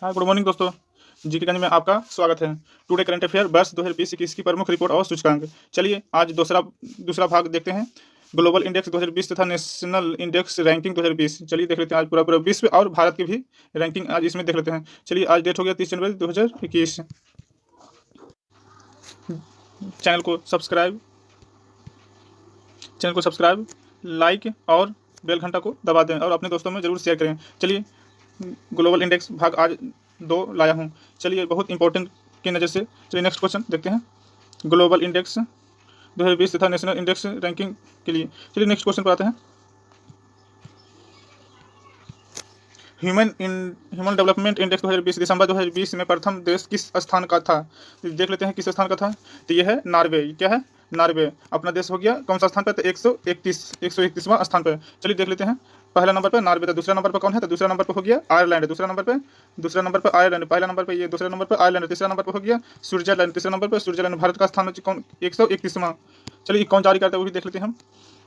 हाँ, good morning दोस्तों। GK गंज में आपका स्वागत है। टुडे करंट अफेयर वर्ष 2020-21 की प्रमुख रिपोर्ट और सूचकांक। चलिए आज दूसरा भाग देखते हैं। ग्लोबल इंडेक्स 2020 तथा नेशनल इंडेक्स रैंकिंग 2020। चलिए देख लेते हैं आज पूरा पूरा विश्व और भारत की भी रैंकिंग आज इसमें देख लेते हैं। चलिए आज डेट हो गया 30 जनवरी 2021। चैनल को सब्सक्राइब, लाइक और बेल घंटा को दबा दें और अपने दोस्तों में ज़रूर शेयर करें। चलिए ग्लोबल इंडेक्स भाग आज 2 लाया हूँ। चलिए बहुत इंपॉर्टेंट की नज़र से चलिए नेक्स्ट क्वेश्चन देखते हैं। ग्लोबल इंडेक्स 2020 तथा नेशनल इंडेक्स रैंकिंग के लिए चलिए नेक्स्ट क्वेश्चन पर आते हैं। ह्यूमन डेवलपमेंट इंडेक्स 2020 दिसंबर 2020 में प्रथम देश किस स्थान का था? देख लेते हैं किस स्थान का था। तो ये है नॉर्वे। क्या है? नॉर्वे अपना देश हो गया कौन सा स्थान पर? तो 131वां स्थान पर। चलिए देख लेते हैं। पहला नंबर पर नॉर्वे था, दूसरा नंबर पर कौन है? तो दूसरा नंबर पर हो गया आयरलैंड, दूसरा नंबर पर आयरलैंड, पहला नंबर पर ये, दूसरा नंबर पर आयरलैंड, तीसरा नंबर पर हो गया स्विट्जरलैंड, तीसरा नंबर पर स्विट्जरलैंड। भारत का स्थान कौन? 131वां। चलिए कौन जारी करता है वो भी देख लेते हैं हम।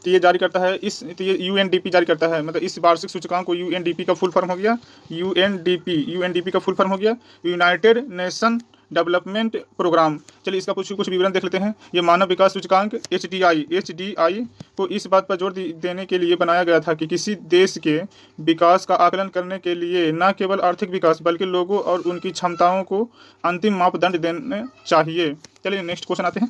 तो ये जारी करता है तो ये यूएनडीपी जारी करता है, मतलब इस वार्षिक सूचकांक को यूएनडीपी का फुल फॉर्म हो गया यूएनडीपी का फुल फॉर्म हो गया यूनाइटेड नेशन डेवलपमेंट प्रोग्राम। चलिए इसका कुछ विवरण देख लेते हैं। ये मानव विकास सूचकांक एचडीआई को इस बात पर जोर देने के लिए बनाया गया था कि किसी देश के विकास का आकलन करने के लिए न केवल आर्थिक विकास बल्कि लोगों और उनकी क्षमताओं को अंतिम मापदंड देने चाहिए। चलिए नेक्स्ट क्वेश्चन आते हैं।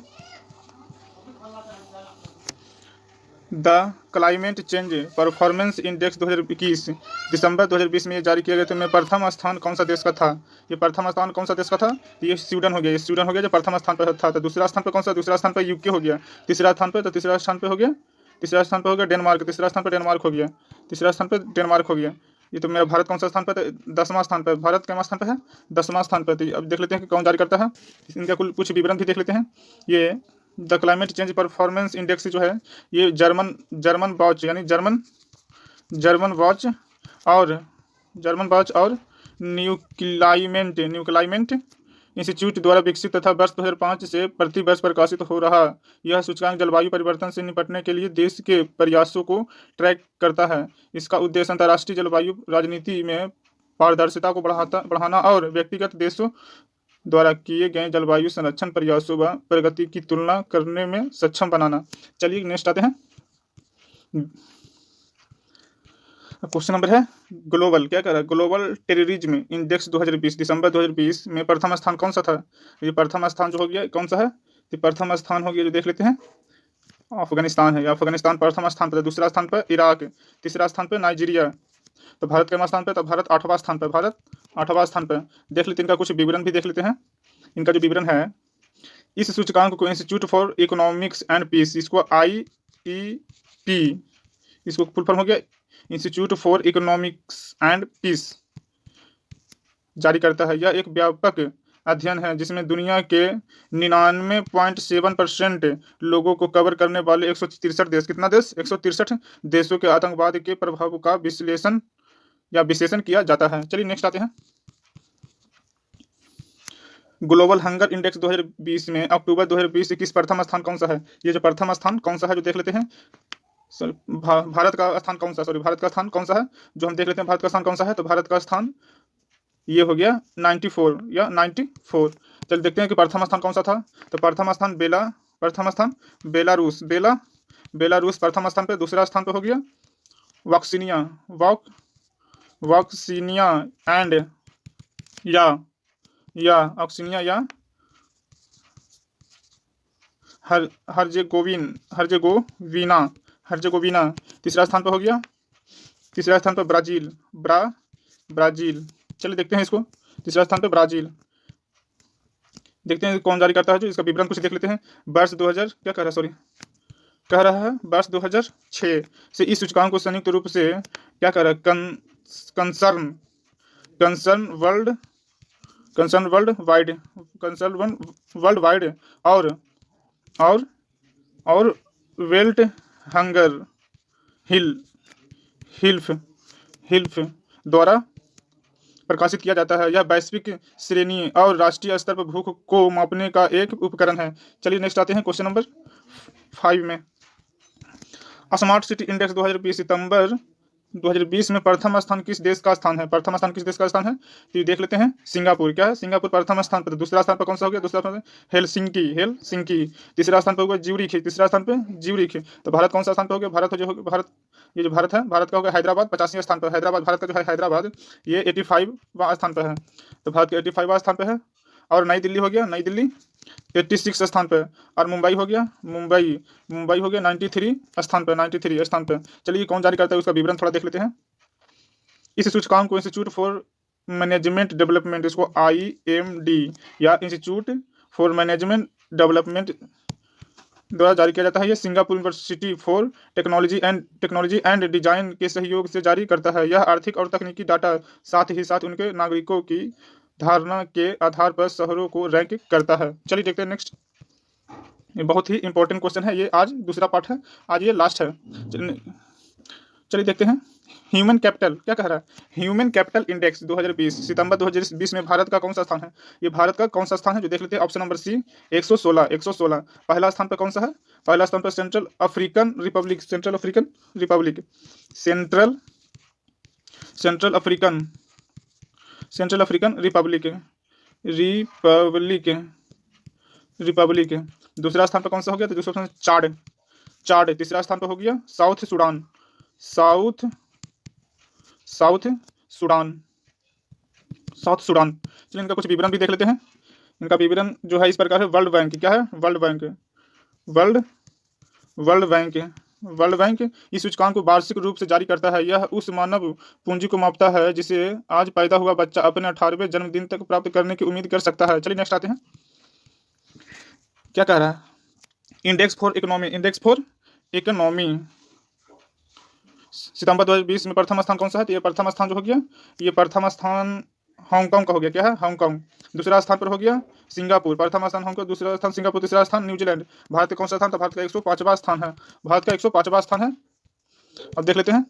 The climate change performance index 2021 दिसंबर 2020 में ये जारी किया गया। तो में प्रथम स्थान कौन सा देश का था? ये प्रथम स्थान कौन सा देश का था? ये स्वीडन हो गया। ये स्वीडन हो गया जो प्रथम स्थान पर था। तो दूसरा स्थान पर कौन सा? दूसरा स्थान पर यूके हो गया। तीसरा स्थान पर हो गया डेनमार्क। तीसरा स्थान पर डेनमार्क हो गया। ये तो मेरा भारत कौन सा स्थान पर? 10वां स्थान पर। भारत कितना स्थान पर है? 10वां स्थान पर। अब देख लेते हैं कि कौन जारी करता है। इनका कुछ विवरण भी देख लेते हैं। ये the climate change performance index जो है ये जर्मन वॉच और न्यूक्लाइमेंट इंस्टीट्यूट द्वारा विकसित तथा वर्ष 2005 से प्रति वर्ष प्रकाशित हो रहा यह सूचकांक जलवायु परिवर्तन से निपटने के लिए देश के प्रयासों को ट्रैक करता है। इसका उद्देश्य अंतर्राष्ट्रीय जलवायु राजनीति में पारदर्शिता को बढ़ाना और व्यक्तिगत देशों द्वारा किए गए जलवायु संरक्षण प्रयासों व प्रगति की तुलना करने में सक्षम बनाना। चलिए नेक्स्ट आते हैं। क्वेश्चन नंबर है ग्लोबल क्या कर रहा है? ग्लोबल टेररिज्म इंडेक्स 2020 दिसंबर 2020 में प्रथम स्थान कौन सा था? ये प्रथम स्थान जो हो गया कौन सा है? तो प्रथम स्थान हो गया जो देख लेते हैं अफगानिस्तान है। अफगानिस्तान प्रथम स्थान पर। दूसरा स्थान पर इराक, तीसरा स्थान पर नाइजीरिया। तो भारत के स्थान पर? तो भारत 8वां स्थान पर। देख लेते हैं इनका कुछ विवरण भी देख लेते हैं। इनका जो विवरण है इस सूचकांक को institute for economics and peace, इसको IEP, इसको फुल फॉर्म हो गया institute for economics and peace जारी करता है। यह एक व्यापक अध्ययन है जिसमें दुनिया के 99.7% लोगों को कवर करने वाले 163 देश, कितना देश? 163 देशों के आतंकवाद के प्रभाव का विश्लेषण किया जाता है। चलिए नेक्स्ट आते हैं। ग्लोबल हंगर इंडेक्स 2020 में अक्टूबर 2020 किस प्रथम स्थान कौन सा है? ये जो प्रथम स्थान कौन सा है जो देख लेते हैं। भारत का स्थान कौन सा है जो हम देख लेते हैं। भारत का स्थान कौन सा है? तो भारत का स्थान ये हो गया 94। चलिए देखते हैं कि प्रथम स्थान कौन सा था। तो प्रथम स्थान बेलारूस प्रथम स्थान पे। दूसरा स्थान पे हो गया वॉक्सिनिया एंड हर्जेगोविना। तीसरा स्थान पर हो गया ब्राजील। चलिए देखते हैं इसको। तीसरा स्थान पर ब्राजील। देखते हैं कौन जारी करता है जो इसका विवरण कुछ देख लेते हैं। वर्ष 2006 से इस सूचकांक को संयुक्त रूप से क्या कर रहा है? कंसर्न वर्ल्ड वाइड और वेल्ट हंगर हिल्फ द्वारा प्रकाशित किया जाता है। यह वैश्विक श्रेणी और राष्ट्रीय स्तर पर भूख को मापने का एक उपकरण है। चलिए नेक्स्ट आते हैं क्वेश्चन नंबर 5 में। स्मार्ट सिटी इंडेक्स 2020 सितंबर 2020 में प्रथम स्थान किस देश का स्थान है? प्रथम स्थान किस देश का स्थान है? तो ये देख लेते हैं, सिंगापुर। क्या है? सिंगापुर प्रथम स्थान पर। दूसरा स्थान पर कौन सा हो गया? दूसरा स्थान पे हेलसिंकी, हेलसिंकी। तीसरा स्थान पर होगा ज्यूरिख, तीसरा स्थान पे ज्यूरिख। तो भारत कौन सा स्थान पर हो गया? भारत जो भारत, ये जो भारत है, भारत का होगा हैदराबाद 85वें स्थान पर। हैदराबाद, भारत का जो है हैदराबाद, ये 85वां स्थान पर है। तो भारत के 85वां स्थान पर है। और नई दिल्ली हो गया, नई दिल्ली 86 स्थान पे। और मुंबई हो गया, मुंबई, मुंबई हो गया 93 स्थान पे, 93 स्थान पे। चलिए कौन जारी करता है उसका विवरण थोड़ा देख लेते हैं। इस सूचकांक को इंस्टीट्यूट फॉर मैनेजमेंट डेवलपमेंट, इसको IMD या इंस्टीट्यूट फॉर मैनेजमेंट डेवलपमेंट द्वारा जारी किया जाता है। यह Singapore university for technology and design के सहयोग से जारी करता है। यह आर्थिक और तकनीकी डाटा, साथ ही साथ उनके नागरिकों की धारणा के आधार पर शहरों को रैंक करता है। चलिए देखते हैं नेक्स्ट। ये बहुत ही इंपॉर्टेंट क्वेश्चन है, ये आज दूसरा पार्ट है, आज ये लास्ट है। चलिए देखते हैं। ह्यूमन कैपिटल क्या कह रहा है? ह्यूमन कैपिटल इंडेक्स 2020, सितंबर 2020 में भारत का कौन सा स्थान है? ये भारत का कौन सा स्थान है जो देख लेते हैं। Option number C 116, 116। पहला स्थान पर कौन सा है? पहला स्थान पर central African Republic, central African Republic, central African, central African Republic, Republic. दूसरा स्थान पर कौन सा हो गया? तो दूसरा स्थान चाड, चाड। तीसरा स्थान पर हो गया south Sudan, south Sudan, south Sudan. चलिए इनका कुछ विवरण भी देख लेते हैं। इनका विवरण जो है इस प्रकार है। वर्ल्ड बैंक क्या है? वर्ल्ड बैंक, वर्ल्ड बैंक इस सूचकांक को वार्षिक रूप से जारी करता है। यह उस मानव पूंजी को मापता है जिसे आज पैदा हुआ बच्चा अपने 18वें जन्मदिन तक प्राप्त करने की उम्मीद कर सकता है। चलिए नेक्स्ट आते हैं। क्या कह रहा है? Index for economy, index for economy सितंबर 2020 में प्रथम स्थान कौन सा है? तो ये प्रथम स्थान जो हो गया, ये प्रथम स्थान हांगकांग का हो गया। क्या है? हांगकांग। दूसरा स्थान पर हो गया सिंगापुर, प्रथम स्थान हांगकांग, दूसरा स्थान सिंगापुर, तीसरा स्थान न्यूजीलैंड। भारत का कौन सा स्थान था? भारत का 105वां स्थान है, भारत का 105वां स्थान है। अब देख लेते हैं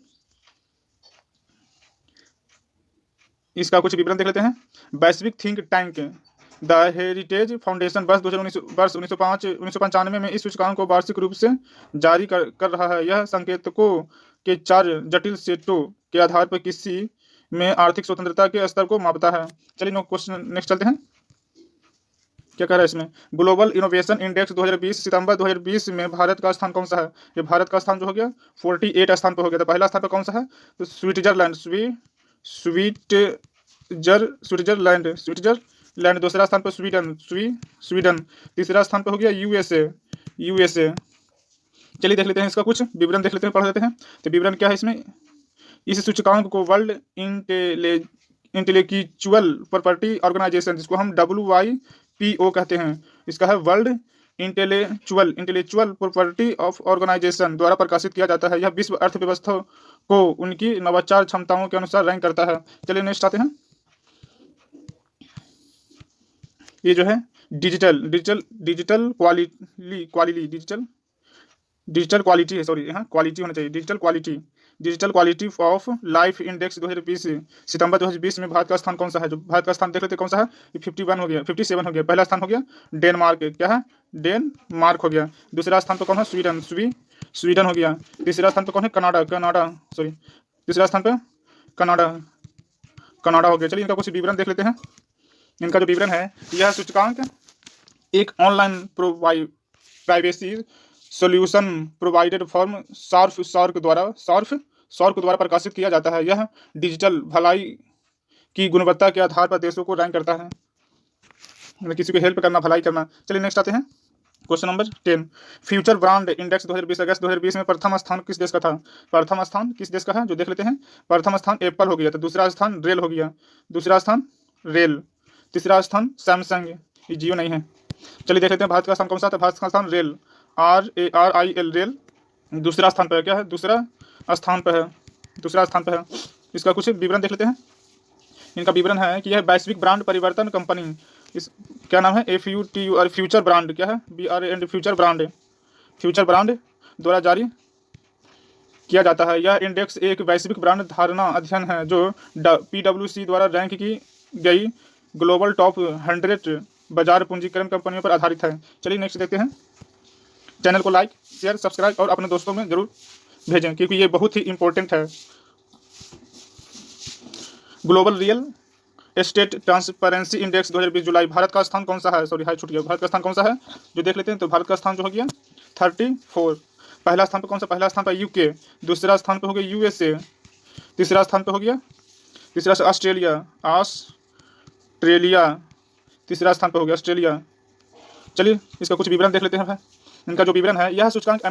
इसका कुछ विवरण देख लेते हैं। वैश्विक think tank the heritage foundation वर्ष 1995 में इस सूचकांक को वार्षिक रूप से जारी कर रहा है। यह संकेतकों के 4 जटिल सेटों के आधार पर किसी में आर्थिक स्वतंत्रता के स्तर को मापता है। चलिए क्वेश्चन नेक्स्ट चलते हैं। क्या कह रहा है इसमें? ग्लोबल इनोवेशन इंडेक्स 2020, सितंबर 2020 में भारत का स्थान कौन सा है? ये भारत का स्थान जो हो गया 48 स्थान पर हो गया। तो पहला स्थान पर कौन सा है? तो स्विट्जरलैंड, स्विट्जरलैंड। दूसरा स्थान पर स्वीडन। तीसरा स्थान पर हो गया यूएसए। चलिए देख लेते हैं इसका कुछ विवरण देख लेते हैं, पढ़ लेते हैं। तो विवरण क्या है इसमें? इस सूचकांक को वर्ल्ड इंटेलेक्चुअल प्रॉपर्टी ऑर्गेनाइजेशन, जिसको हम WIPO कहते हैं, इसका है world intellectual property of organisation द्वारा प्रकाशित किया जाता है। यह विश्व अर्थव्यवस्था को उनकी नवाचार क्षमताओं के अनुसार रैंक करता है। चलिए नेक्स्ट आते हैं। ये जो है डिजिटल क्वालिटी है, सॉरी यहाँ क्वालिटी होना चाहिए, digital quality of life index 2020, सितंबर 2020 में भारत का स्थान कौन सा है? जो भारत का स्थान देख लेते कौन सा है? 57 हो गया, 57 हो गया। पहला स्थान हो गया डेनमार्क। क्या है? डेनमार्क हो गया। दूसरा स्थान पर कौन है? स्वीडन हो गया। तीसरा स्थान पर कौन है? तीसरा स्थान पर कनाडा हो गया। चलिए इनका कुछ विवरण देख लेते हैं। इनका जो विवरण है, यह सूचकांक एक online privacy solution provided form सार्क द्वारा प्रकाशित किया जाता है। यह डिजिटल भलाई की गुणवत्ता के आधार पर देशों को रैंक करता है, मतलब किसी को हेल्प करना, भलाई करना। चलिए नेक्स्ट आते हैं। Question number 10। Future brand index 2020, अगस्त 2020 में प्रथम स्थान किस देश का था? प्रथम स्थान किस देश का है जो देख लेते हैं। प्रथम स्थान एप्पल हो गया। तो दूसरा स्थान रेल हो गया, दूसरा स्थान रेल। तीसरा स्थान सैमसंग, ये जियो नहीं है। चलिए देख लेते हैं भारत का स्थान कौन सा था? भारत का स्थान रेल, RAIL, रेल। दूसरा स्थान पर क्या है? दूसरा स्थान पर है। इसका कुछ विवरण देख लेते हैं। इनका विवरण है कि यह वैश्विक ब्रांड परिवर्तन कंपनी, इस क्या नाम है? FUTUR, future brand. क्या है? BRAND, फ्यूचर ब्रांड द्वारा जारी किया जाता है। यह इंडेक्स एक वैश्विक ब्रांड धारणा अध्ययन है जो PwC द्वारा रैंक की गई ग्लोबल टॉप 100 बाजार पूंजीकरण कंपनियों पर आधारित है। चलिए नेक्स्ट देखते हैं। चैनल को लाइक, शेयर, सब्सक्राइब और अपने दोस्तों में जरूर भेजें, क्योंकि ये बहुत ही इंपॉर्टेंट है। Global real estate transparency index 2020 जुलाई, भारत का स्थान कौन सा है? सॉरी हाई छूट गया, भारत का स्थान कौन सा है जो देख लेते हैं। तो भारत का स्थान जो हो गया 34। पहला स्थान पे कौन सा? पहला स्थान पे यूके, दूसरा स्थान पे हो गया यूएसए, तीसरा स्थान पे हो गया, तीसरा ऑस्ट्रेलिया, ऑस्ट्रेलिया, तीसरा स्थान पे हो गया ऑस्ट्रेलिया। चलिए इसका कुछ विवरण देख लेते हैं भाई। इनका जो विवरण है, यह सूचकांक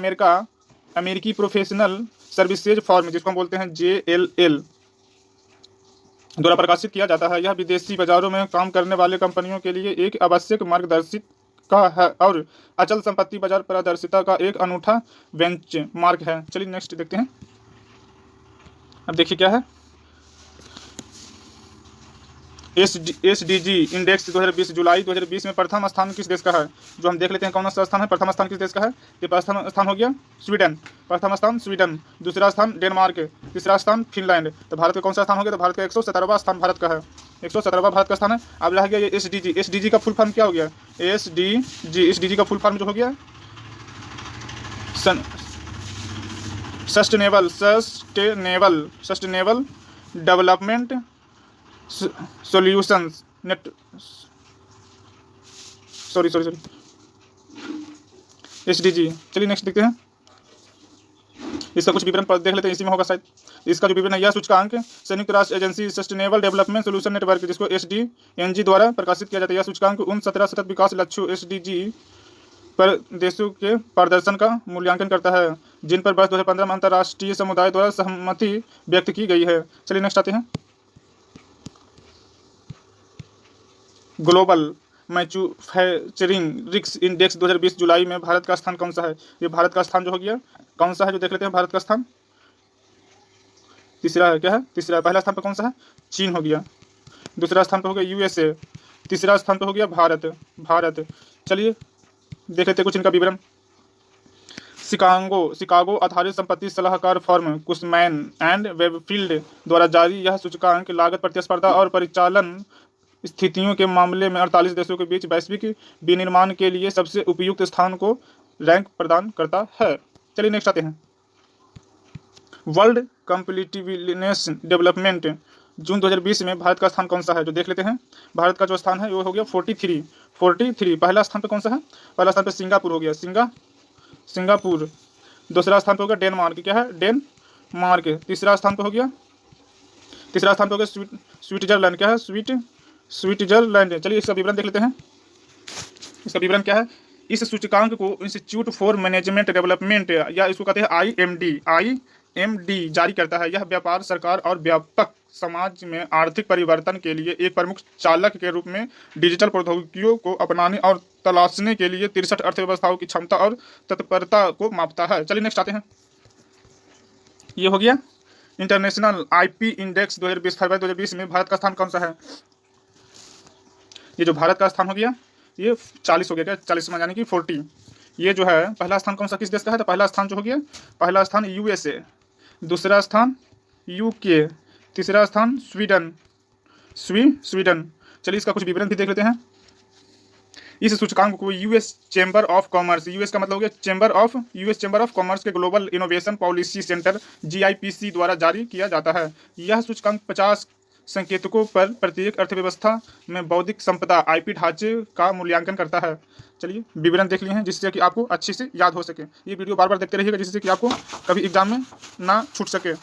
अमेरिकी प्रोफेशनल सर्विसेज फॉर्म, जिसको हम बोलते हैं JLL, द्वारा प्रकाशित किया जाता है। यह विदेशी बाजारों में काम करने वाले कंपनियों के लिए एक आवश्यक मार्गदर्शिका है और अचल संपत्ति बाजार पारदर्शिता का एक अनूठा बेंचमार्क है। चलिए नेक्स्ट देखते हैं। अब देखिए क्या है, SDG इंडेक्स 2020 जुलाई 2020 में प्रथम स्थान किस देश का है? जो हम देख लेते हैं कौन सा स्थान है। प्रथम स्थान किस देश का है? ये प्रथम स्थान हो गया स्वीडन, प्रथम स्थान स्वीडन, दूसरा स्थान डेनमार्क, तीसरा स्थान फिनलैंड। तो भारत का कौन सा स्थान हो गया? तो भारत का 117वां स्थान भारत का है, 117वां भारत का स्थान है। अब रह गया ये SDG का फुल फॉर्म क्या हो गया? SDG का फुल फॉर्म जो हो गया sustainable development solutions net, sorry SDG। चलिए नेक्स्ट देखते हैं, इसका कुछ विवरण देख लेते हैं, इसी में होगा शायद। इसका जो विवरण है, यह सूचकांक संयुक्त राष्ट्र agency sustainable development solution network, जिसको SDNG द्वारा प्रकाशित किया जाता है। यह सूचकांक उन 17 सतत विकास लक्ष्यों SDG पर देशों के प्रदर्शन का मूल्यांकन करता है जिन पर वर्ष 2015 में अंतर्राष्ट्रीय समुदाय द्वारा सहमति व्यक्त की गई है। चलिए नेक्स्ट आते हैं, ग्लोबल मैन्युफैक्चरिंग रिस्क इंडेक्स 2020 जुलाई में भारत का स्थान कौन सा है? ये भारत का स्थान जो हो गया कौन सा है जो देख लेते हैं। भारत का स्थान तीसरा है, क्या है? तीसरा है। पहला स्थान पर कौन सा है? चीन हो गया, दूसरा स्थान पर हो गया USA, तीसरा स्थान पर हो गया भारत। चलिए देख लेते हैं कुछ इनका विवरण। शिकागो आधारित संपत्ति सलाहकार फर्म कुशमैन एंड वेबफील्ड द्वारा जारी यह सूचकांक लागत, प्रतिस्पर्धा और परिचालन स्थितियों के मामले में 48 देशों के बीच वैश्विक विनिर्माण के लिए सबसे उपयुक्त स्थान को रैंक प्रदान करता है। चलिए नेक्स्ट आते हैं, वर्ल्ड कॉम्पिटिटिवनेस डेवलपमेंट जून 2020 में भारत का स्थान कौन सा है जो देख लेते हैं। भारत का जो स्थान है वो हो गया 43। पहला स्थान पे कौन सा है? पहला स्थान पे सिंगापुर हो गया, सिंगापुर। दूसरा स्थान पे हो गया डेनमार्क, क्या है? डेनमार्क। तीसरा स्थान पे हो गया स्विट्जरलैंड, क्या है? स्विट्जरलैंड। चलिए इसका विवरण देख लेते हैं। इसका विवरण क्या है? इस सूचकांक को इंस्टीट्यूट फॉर मैनेजमेंट डेवलपमेंट या इसको कहते हैं IMD जारी करता है। यह व्यापार, सरकार और व्यापक समाज में आर्थिक परिवर्तन के लिए एक प्रमुख चालक के रूप में डिजिटल प्रौद्योगिकियों को अपनाने और तलाशने के लिए 63 अर्थव्यवस्थाओं की क्षमता और तत्परता को मापता है। चलिए नेक्स्ट आते हैं, ये हो गया इंटरनेशनल IP इंडेक्स 2020 फरवरी 2020 में भारत का स्थान कौन सा है? ये जो भारत का स्थान हो गया ये 40 हो गया, क्या 40 में यानी कि 40। ये जो है पहला स्थान कौन सा किस देश का है? तो पहला स्थान जो हो गया, पहला स्थान USA, दूसरा स्थान UK, तीसरा स्थान स्वीडन। चलिए इसका कुछ विवरण भी देख लेते हैं। इस सूचकांक को US chamber of commerce, US का मतलब हो गया US चैम्बर ऑफ कॉमर्स के global innovation policy centre GIPC द्वारा जारी किया जाता है। यह सूचकांक 50 संकेतकों पर प्रत्येक अर्थव्यवस्था में बौद्धिक संपदा IP ढांचे का मूल्यांकन करता है। चलिए विवरण देख लिए हैं जिससे कि आपको अच्छे से याद हो सके। ये वीडियो बार बार देखते रहिएगा जिससे कि आपको कभी एग्जाम में ना छूट सके।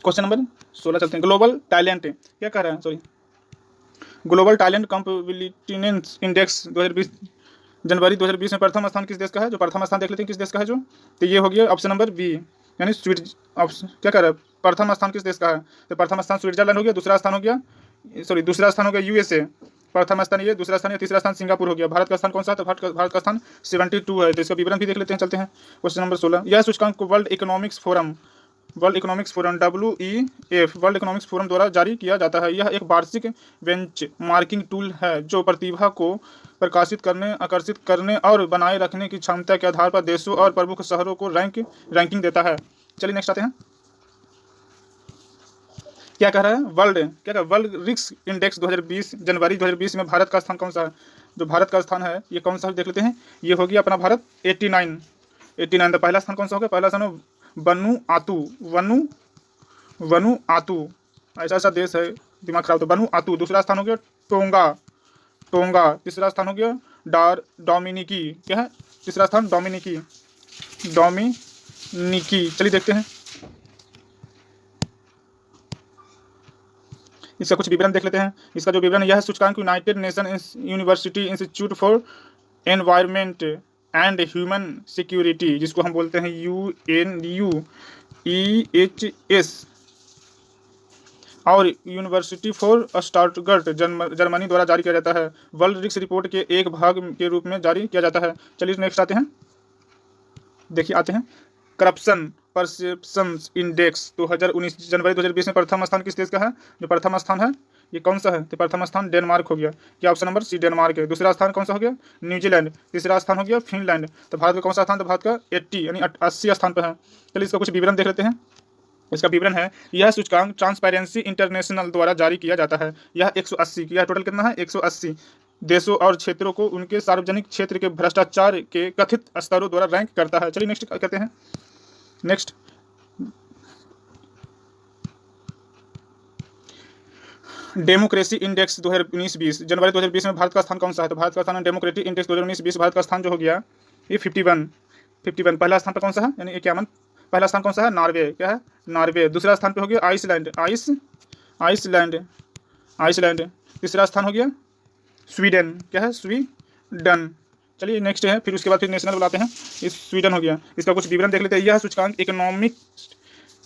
क्वेश्चन नंबर 16 चलते हैं। ग्लोबल टैलेंट क्या कह रहे हैं? Sorry, global talent competitiveness index 2020 जनवरी 2020 में प्रथम स्थान किस देश का है? जो प्रथम स्थान देख लेते हैं किस देश का है जो, तो ये हो गया ऑप्शन नंबर बी, यानी क्या कह रहा है? प्रथम स्थान किस देश का है? तो प्रथम स्थान स्विट्जरलैंड हो गया, दूसरा स्थान हो गया USA, प्रथम स्थान ये, दूसरा स्थान ये, तीसरा स्थान सिंगापुर हो गया। भारत का स्थान कौन सा है? तो भारत का स्थान 72 है। तो इसका विवरण भी देख लेते हैं, चलते हैं क्वेश्चन नंबर 16। यह सूचकांक world economics forum WEF world economics forum द्वारा जारी किया जाता है। यह एक वार्षिक बेंच मार्किंग टूल है जो प्रतिभा को आकर्षित करने और बनाए रखने की क्षमता के आधार पर देशों और प्रमुख शहरों को रैंकिंग देता है। चलिए नेक्स्ट आते हैं, क्या कह रहा है, वर्ल्ड रिस्क इंडेक्स 2020 जनवरी 2020 में भारत का स्थान कौन सा है? जो भारत का स्थान है ये कौन सा है देख लेते हैं। ये हो गया अपना भारत 89। तो पहला स्थान कौन सा हो गया? पहला स्थान वनु आतू, ऐसा ऐसा देश है, दिमाग खराब। तो वनु आतू। दूसरा स्थान हो गया टोंगा। तीसरा स्थान हो गया डोमिनिकी। क्या है तीसरा स्थान? डोमिनिकी। चलिए देखते हैं इसका कुछ विवरण देख लेते हैं। इसका जो विवरण यह है, सूचकांक United nation university institute for environment and human security, जिसको हम बोलते हैं UNUEHS, और यूनिवर्सिटी फॉर स्टटगर्ट जर्मनी द्वारा जारी किया जाता है। वर्ल्ड रिस्क रिपोर्ट के एक भाग के रूप में जारी किया जाता है। चलिए नेक्स्ट आते हैं, देखिए आते हैं करप्शन परसेप्शन इंडेक्स 2019 जनवरी 2020 में प्रथम स्थान किस देश का है? जो प्रथम स्थान है ये कौन सा है? तो प्रथम स्थान डेनमार्क हो गया। क्या ऑप्शन नंबर सी डेनमार्क है। दूसरा स्थान कौन सा हो गया? न्यूजीलैंड। तीसरा स्थान हो गया फिनलैंड। तो भारत का कौन सा स्थान? तो भारत का 80 यानी 80 स्थान पर है। चलिए इसका कुछ विवरण देख लेते हैं। इसका विवरण है, यह सूचकांक ट्रांसपेरेंसी इंटरनेशनल द्वारा जारी किया जाता है। यह 180 यह टोटल कितना है? 180 देशों और क्षेत्रों को उनके सार्वजनिक क्षेत्र के भ्रष्टाचार के कथित स्तरों द्वारा रैंक करता है। चलिए नेक्स्ट करते हैं। नेक्स्ट डेमोक्रेसी इंडेक्स 2019-20 जनवरी 2020 में भारत का स्थान कौन सा है? तो भारत का स्थान डेमोक्रेटिक इंडेक्स 2019-20 भारत का स्थान जो हो गया ये 51। पहला स्थान पर कौन सा है यानी 51? पहला स्थान कौन सा है? नॉर्वे। क्या है? नॉर्वे। दूसरा स्थान पे हो गया आइसलैंड। तीसरा स्थान हो गया स्वीडन। क्या है? स्वीडन। चलिए नेक्स्ट है, फिर उसके बाद फिर नेशनल बुलाते हैं। इस स्वीडन हो गया। इसका कुछ विवरण देख लेते हैं। यह सूचकांक इकोनॉमिक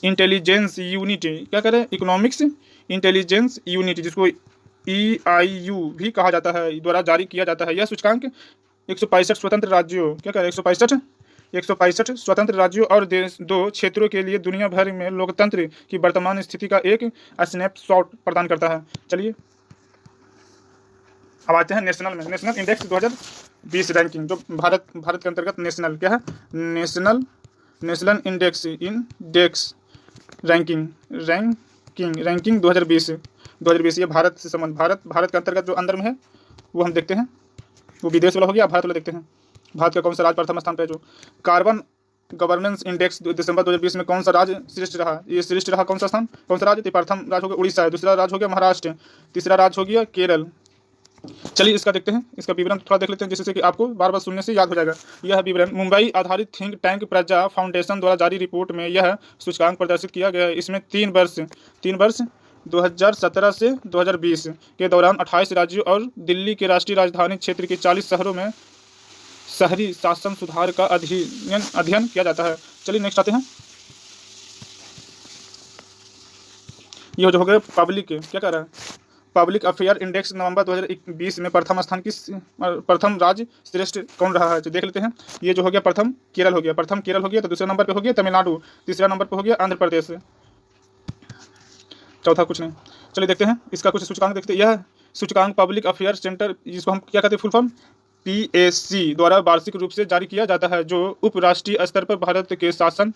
इंटेलिजेंस यूनिट, क्या करें? इकोनॉमिक्स इंटेलिजेंस यूनिट, जिसको EIU भी कहा जाता है, द्वारा जारी किया जाता है। यह सूचकांक 165 स्वतंत्र राज्यों, क्या करें? 165 स्वतंत्र राज्यों और दो क्षेत्रों के लिए दुनिया भर में लोकतंत्र की वर्तमान स्थिति का एक स्नैपशॉट प्रदान करता है। चलिए अब आते हैं नेशनल में। नेशनल इंडेक्स 2020 रैंकिंग, जो भारत के अंतर्गत नेशनल क्या है? नेशनल इंडेक्स रैंकिंग 2020 ये भारत से संबंध, भारत के अंतर्गत जो अंदर में है वो हम देखते हैं। वो विदेश वाला हो गया, भारत वाला देखते हैं। भारत का कौन सा राज्य प्रथम स्थान पर है? जो कार्बन गवर्नेंस इंडेक्स दिसंबर 2020 में कौन सा राज्य श्रेष्ठ रहा? ये श्रेष्ठ रहा कौन सा स्थान? कौन सा राज्य? तो प्रथम राज्य हो गया उड़ीसा है। दूसरा राज्य हो गया महाराष्ट्र। तीसरा राज्य हो गया केरल। चलिए इसका देखते हैं, इसका विवरण थोड़ा देख लेते हैं, जिससे कि आपको बार बार सुनने से याद हो जाएगा। यह विवरण मुंबई आधारित थिंक टैंक प्रजा फाउंडेशन द्वारा जारी रिपोर्ट में यह सूचकांक प्रदर्शित किया गया है। इसमें 3 वर्ष 2017 से 2020 के दौरान 28 राज्यों और दिल्ली के राष्ट्रीय राजधानी क्षेत्र के 40 शहरों में शहरी शासन सुधार का अध्ययन किया जाता है। चलिए नेक्स्ट आते हैं। ये जो हो गया पब्लिक, क्या कह रहा है? पब्लिक अफेयर इंडेक्स नवंबर 2020 में प्रथम राज्य श्रेष्ठ कौन रहा है? तो देख लेते हैं। ये जो हो गया प्रथम केरल हो गया। तो दूसरे नंबर पे हो गया तमिलनाडु। तीसरा नंबर पे हो गया आंध्र प्रदेश। चौथा कुछ नहीं। चलिए देखते हैं इसका कुछ सूचकांक देखते हैं। यह सूचकांक पब्लिक अफेयर सेंटर, जिसको हम क्या कहते हैं फुल फॉर्म, PAC द्वारा वार्षिक रूप से जारी किया जाता है, जो उपराष्ट्रीय स्तर पर भारत के शासन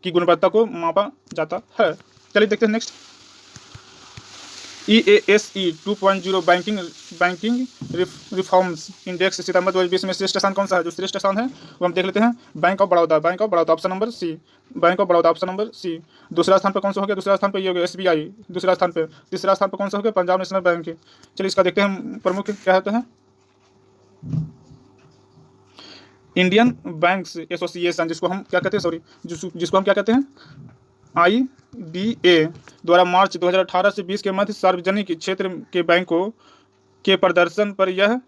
की गुणवत्ता को मापा जाता है। चलिए देखते हैं next. EASE 2.0 banking reforms index सितंबर 2020 में श्रेष्ठ स्थान कौन सा है? जो श्रेष्ठ स्थान है वो हम देख लेते हैं। Bank of Baroda option number C. दूसरा स्थान पर कौन सा हो गया? दूसरा स्थान पर ये हो गया SBI दूसरा स्थान पर। तीसरा स्थान पर कौन सा हो गया? Punjab national bank. चलिए इसका देखते हैं प्रमुख क्या होता है। इंडियन बैंक्स एसोसिएशन, जिसको हम क्या कहते हैं IBA द्वारा मार्च 2018 से 20 के मध्य सार्वजनिक क्षेत्र के बैंकों के प्रदर्शन पर यह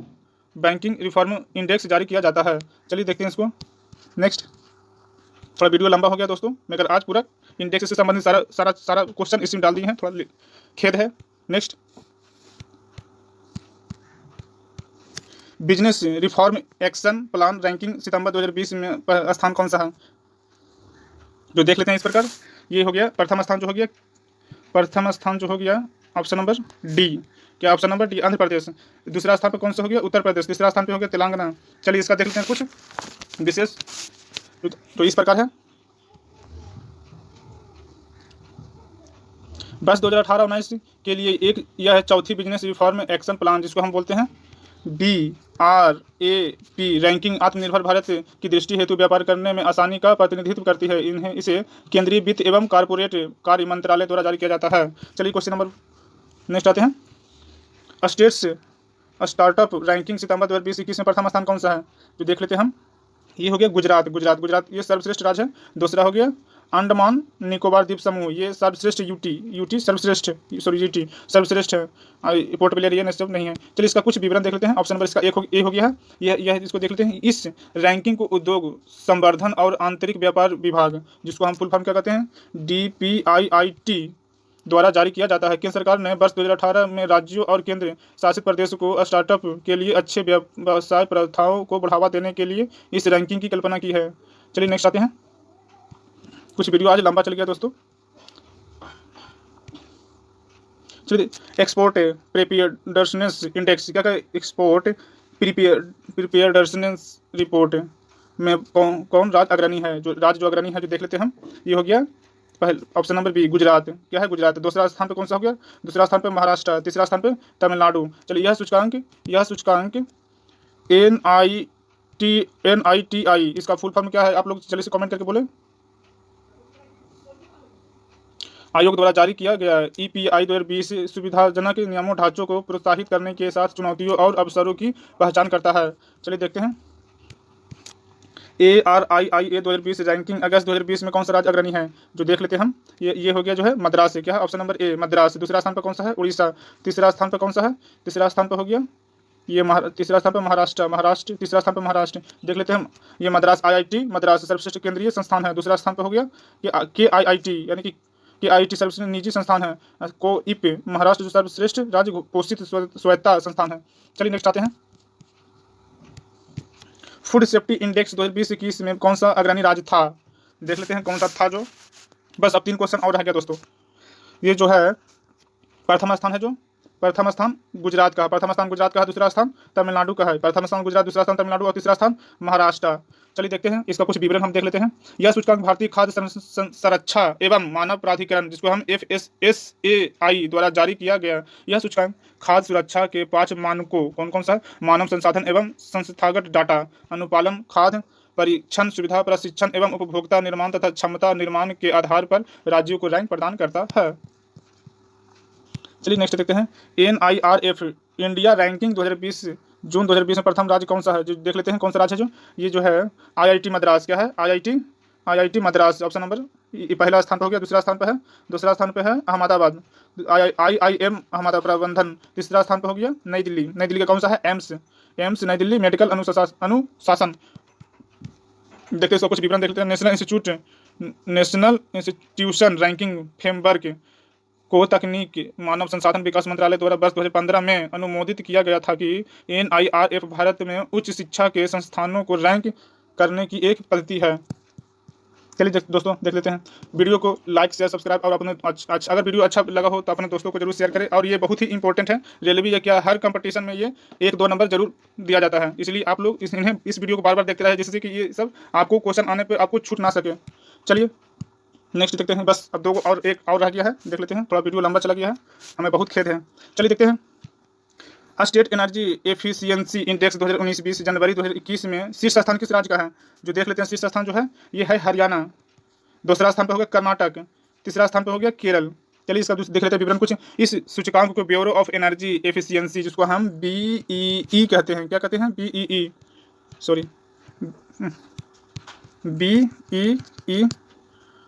बैंकिंग रिफॉर्म इंडेक्स जारी किया जाता है। चलिए देखते हैं इसको नेक्स्ट। थोड़ा वीडियो लंबा हो गया दोस्तों, मगर आज पूरा इंडेक्स से संबंधित सारा क्वेश्चन इसमें डाल दिए हैं, थोड़ा खेद है। Next, business reform action plan ranking सितंबर 2020 में स्थान कौन सा है? जो देख लेते हैं इस प्रकार। ये हो गया प्रथम स्थान जो हो गया ऑप्शन नंबर डी। क्या option number D? Andhra Pradesh. दूसरा स्थान पर कौन सा हो गया? उत्तर प्रदेश। तीसरा स्थान पे हो गया तेलंगाना। चलिए इसका देख लेते हैं कुछ विशेष। तो इस प्रकार है वर्ष 2018-19 के लिए एक यह है चौथी बिजनेस रिफॉर्म एक्शन प्लान, जिसको हम बोलते हैं BRAP रैंकिंग आत्मनिर्भर भारत की दृष्टि हेतु व्यापार करने में आसानी का प्रतिनिधित्व करती है। इसे केंद्रीय वित्त एवं कॉर्पोरेट कार्य मंत्रालय द्वारा जारी किया जाता है। चलिए क्वेश्चन नंबर नेक्स्ट आते हैं। स्टेट्स स्टार्टअप रैंकिंग सितंबर 2020-21 में प्रथम स्थान कौन सा है, जो देख लेते हैं हम। ये हो गया गुजरात ये सर्वश्रेष्ठ राज्य है। दूसरा हो गया अंडमान निकोबार द्वीप समूह, ये सर्वश्रेष्ठ यूटी सर्वश्रेष्ठ है। पोर्ट ब्लेयर ये सब नहीं है। चलिए इसका कुछ विवरण देख लेते हैं। ऑप्शन नंबर इसका ए हो गया है। यह इसको देख लेते हैं। इस रैंकिंग को उद्योग संवर्धन और आंतरिक व्यापार विभाग, जिसको हम फुल फॉर्म क्या कहते हैं, DPIIT द्वारा जारी किया जाता है। केंद्र सरकार ने वर्ष 2018 में राज्यों और केंद्र शासित प्रदेशों को स्टार्टअप के लिए अच्छे व्यवसाय प्रथाओं को बढ़ावा देने के लिए इस रैंकिंग की कल्पना की है। चलिए नेक्स्ट आते हैं। कुछ वीडियो आज लंबा चल गया दोस्तों। चलिए एक्सपोर्ट प्रिपेयर्डनेस इंडेक्स क्या है, एक्सपोर्ट प्रिपेयर्डनेस रिपोर्ट में कौन राज्य अग्रणी है, जो अग्रणी है, जो देख लेते हैं हम। ये हो गया पहले ऑप्शन नंबर बी गुजरात, क्या है गुजरात। दूसरा स्थान पे कौन सा हो गया, दूसरा स्थान पे महाराष्ट्र, तीसरा स्थान पे तमिलनाडु। चलिए यह सूचकांक NITI इसका फुल फॉर्म क्या है, आप लोग चलिए से कमेंट करके बोले। आयोग द्वारा जारी किया गया EPI 2020 सुविधाजनक नियमों ढांचों को प्रोत्साहित करने के साथ चुनौतियों और अवसरों की पहचान करता है। चलिए देखते हैं। ARIIA 2020 रैंकिंग अगस्त 2020 में कौन सा राज्य अग्रणी है, जो देख लेते हैं हम। ये हो गया जो है मद्रास, क्या है ऑप्शन नंबर ए मद्रास। दूसरा स्थान पर कौन सा है, उड़ीसा। तीसरा स्थान पर कौन सा है, तीसरा स्थान पर हो गया ये तीसरा स्थान पर महाराष्ट्र। तीसरा स्थान पर महाराष्ट्र देख लेते हैं हम। ये मद्रास IIT मद्रास सर्वश्रेष्ठ केंद्रीय संस्थान है। दूसरा स्थान पर हो गया ये KIIT यानी कि KIIT सर्वश्रेष्ठ निजी संस्थान है। कोइप महाराष्ट्र जो सर्वश्रेष्ठ राज्य घोषित स्वायत्ता संस्थान है। चलिए नेक्स्ट आते हैं। फूड सेफ्टी इंडेक्स 2020-21 में कौन सा अग्रणी राज्य था, देख लेते हैं कौन सा था। जो बस अब 3 क्वेश्चन और रह गया दोस्तों। ये जो है प्रथम स्थान है, जो प्रथम स्थान गुजरात का है, दूसरा स्थान तमिलनाडु का है। प्रथम स्थान गुजरात, दूसरा स्थान तमिलनाडु और तीसरा स्थान महाराष्ट्र। चलिए देखते हैं इसका कुछ विवरण हम देख लेते हैं। यह सूचकांक भारतीय खाद्य संरक्षा एवं मानव प्राधिकरण, जिसको हम FSSAI द्वारा जारी किया गया। यह सूचकांक खाद्य सुरक्षा के 5 मानकों कौन सा, मानव संसाधन एवं संस्थागत डाटा अनुपालन, खाद्य परीक्षण सुविधा प्रशिक्षण एवं उपभोक्ता निर्माण तथा क्षमता निर्माण के आधार पर राज्यों को रैंक प्रदान करता है। चलिए नेक्स्ट देखते हैं। NIRF इंडिया रैंकिंग 2020 जून 2020 में प्रथम राज्य कौन सा है, जो देख लेते हैं कौन सा राज्य है। जो ये जो है IIT मद्रास, क्या है IIT मद्रास। ऑप्शन नंबर पहला स्थान पर हो गया। दूसरा स्थान पर है अहमदाबाद, IIM अहमदाबाद प्रबंधन। तीसरा स्थान पर हो गया नई दिल्ली का कौन सा है, एम्स नई दिल्ली मेडिकल अनुशासन। देखते हैं इसका कुछ विवरण देख लेते हैं। नेशनल इंस्टीट्यूशन रैंकिंग फ्रेमवर्क को तकनीक मानव संसाधन विकास मंत्रालय द्वारा वर्ष 2015 में अनुमोदित किया गया था कि NIRF भारत में उच्च शिक्षा के संस्थानों को रैंक करने की एक पद्धति है। चलिए दोस्तों देख लेते हैं। वीडियो को लाइक शेयर सब्सक्राइब और अपने अगर वीडियो अच्छा लगा हो तो अपने दोस्तों को जरूर शेयर करें। और ये बहुत ही इंपॉर्टेंट है, रेलवे या क्या हर कंपटीशन में ये 1-2 नंबर जरूर दिया जाता है, इसलिए आप लोग इस वीडियो को बार बार देखते रहे, जिससे कि ये सब आपको क्वेश्चन आने पर आपको छूट ना सके। चलिए नेक्स्ट देखते हैं। बस अब 2 और एक और रह गया है, देख लेते हैं। थोड़ा वीडियो लंबा चला गया है, हमें बहुत खेद है। चलिए देखते हैं। स्टेट एनर्जी एफिशिएंसी इंडेक्स 2019-20 जनवरी 2021 में शीर्ष स्थान किस राज्य का है, जो देख लेते हैं। शीर्ष स्थान जो है ये है हरियाणा। दूसरा स्थान पर हो गया कर्नाटक। तीसरा स्थान पर हो गया केरल। चलिए इसका देख लेते हैं विवरण कुछ। इस सूचकांक को ब्यूरो ऑफ एनर्जी एफिशिएंसी, जिसको हम BEE कहते हैं, क्या कहते हैं, BEE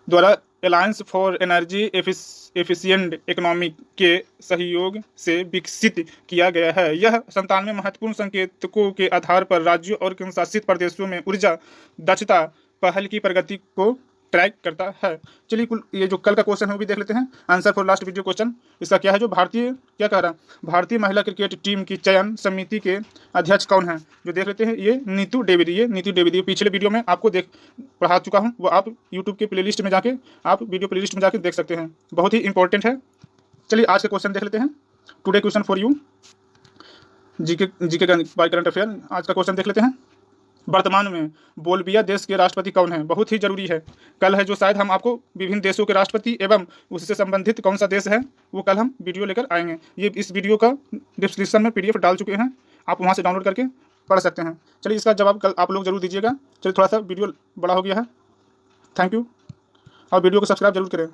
द्वारा alliance for energy efficient economy के सहयोग से विकसित किया गया है। यह 97 महत्वपूर्ण संकेतकों के आधार पर राज्यों और केंद्र शासित प्रदेशों में ऊर्जा दक्षता पहल की प्रगति को ट्रैक करता है। चलिए कुल ये जो कल का क्वेश्चन है वो भी देख लेते हैं। Answer for last video question इसका क्या है, जो भारतीय महिला क्रिकेट टीम की चयन समिति के अध्यक्ष कौन है, जो देख लेते हैं। ये नीतू द्विवेदी। पिछले वीडियो में आपको पढ़ा चुका हूँ, वो आप यूट्यूब के प्लेलिस्ट में जाके वीडियो प्लेलिस्ट में जाके देख सकते हैं, बहुत ही इंपॉर्टेंट है। चलिए आज का क्वेश्चन देख लेते हैं। Today question for you, GK by current affair. आज का क्वेश्चन देख लेते हैं। वर्तमान में बोल्विया देश के राष्ट्रपति कौन है? बहुत ही जरूरी है। कल है जो शायद हम आपको विभिन्न देशों के राष्ट्रपति एवं उससे संबंधित कौन सा देश है वो कल हम वीडियो लेकर आएंगे। ये इस वीडियो का डिस्क्रिप्शन में PDF डाल चुके हैं, आप वहाँ से डाउनलोड करके पढ़ सकते हैं। चलिए इसका जवाब कल आप लोग जरूर दीजिएगा। चलिए थोड़ा सा वीडियो बड़ा हो गया है। थैंक यू और वीडियो को सब्सक्राइब जरूर करें।